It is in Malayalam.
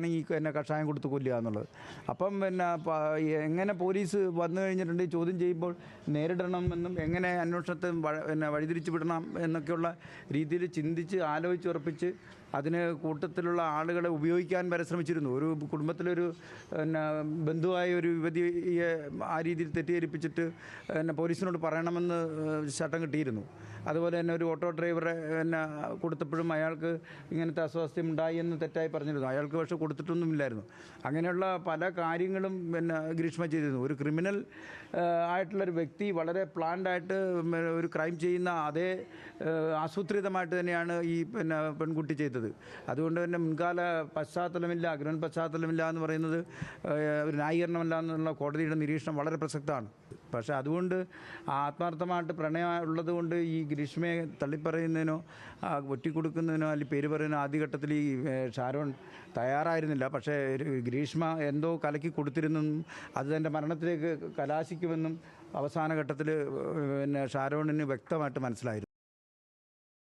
ആണ് ഈ എന്നെ കഷായം കൊടുത്ത് കൊല്ലുക എന്നുള്ളത്. അപ്പം പിന്നെ എങ്ങനെ പോലീസ് വന്നു കഴിഞ്ഞിട്ടുണ്ടെങ്കിൽ ചോദ്യം ചെയ്യുമ്പോൾ നേരിടണമെന്നും എങ്ങനെ അന്വേഷണത്തെ പിന്നെ വഴിതിരിച്ചു വിടണം എന്നൊക്കെയുള്ള രീതിയിൽ ചിന്തിച്ച് ആലോചിച്ചുറപ്പിച്ച് അതിന് കൂട്ടത്തിലുള്ള ആളുകളെ ഉപയോഗിക്കാൻ വരെ ശ്രമിച്ചിരുന്നു. ഒരു കുടുംബത്തിലൊരു പിന്നെ ബന്ധുവായ ഒരു യുവതിയെ ആ രീതിയിൽ തെറ്റിദ്ധരിപ്പിച്ചിട്ട് പിന്നെ പോലീസിനോട് പറയണമെന്ന് ചട്ടം കിട്ടിയിരുന്നു. അതുപോലെ തന്നെ ഒരു ഓട്ടോ ഡ്രൈവറെ പിന്നെ കൊടുത്തപ്പോഴും അയാൾക്ക് ഇങ്ങനത്തെ അസ്വാസ്ഥ്യം ഉണ്ടായി എന്ന് തെറ്റായി പറഞ്ഞിരുന്നു. അയാൾക്ക് പക്ഷേ കൊടുത്തിട്ടൊന്നുമില്ലായിരുന്നു. അങ്ങനെയുള്ള പല കാര്യങ്ങളും പിന്നെ ഗ്രീഷ്മ ചെയ്തിരുന്നു. ഒരു ക്രിമിനൽ ആയിട്ടുള്ളൊരു വ്യക്തി വളരെ പ്ലാൻഡായിട്ട് ഒരു ക്രൈം ചെയ്യുന്ന അതേ ആസൂത്രിതമായിട്ട് തന്നെയാണ് ഈ പിന്നെ പെൺകുട്ടി ചെയ്തത്. അതുകൊണ്ട് തന്നെ മുൻകാല പശ്ചാത്തലമില്ല, അഗ്രഹൻ പശ്ചാത്തലമില്ല എന്ന് പറയുന്നത് ഒരു ന്യായീകരണമല്ല എന്നുള്ള കോടതിയുടെ നിരീക്ഷണം വളരെ പ്രസക്തമാണ്. പക്ഷേ അതുകൊണ്ട് ആത്മാർത്ഥമായിട്ട് പ്രണയം ഉള്ളതുകൊണ്ട് ഈ ഗ്രീഷ്മയെ തള്ളിപ്പറയുന്നതിനോ ഒറ്റിക്കൊടുക്കുന്നതിനോ അല്ലെങ്കിൽ പേര് പറയുന്നതിനോ ആദ്യഘട്ടത്തിൽ ഈ ഷാരോൺ തയ്യാറായിരുന്നില്ല. പക്ഷേ ഗ്രീഷ്മ എന്തോ കലക്കി കൊടുത്തിരുന്നെന്നും അത് തൻ്റെ മരണത്തിലേക്ക് കലാശിക്കുമെന്നും അവസാന ഘട്ടത്തിൽ പിന്നെ ഷാരോണിന് വ്യക്തമായിട്ട് മനസ്സിലായിരുന്നു.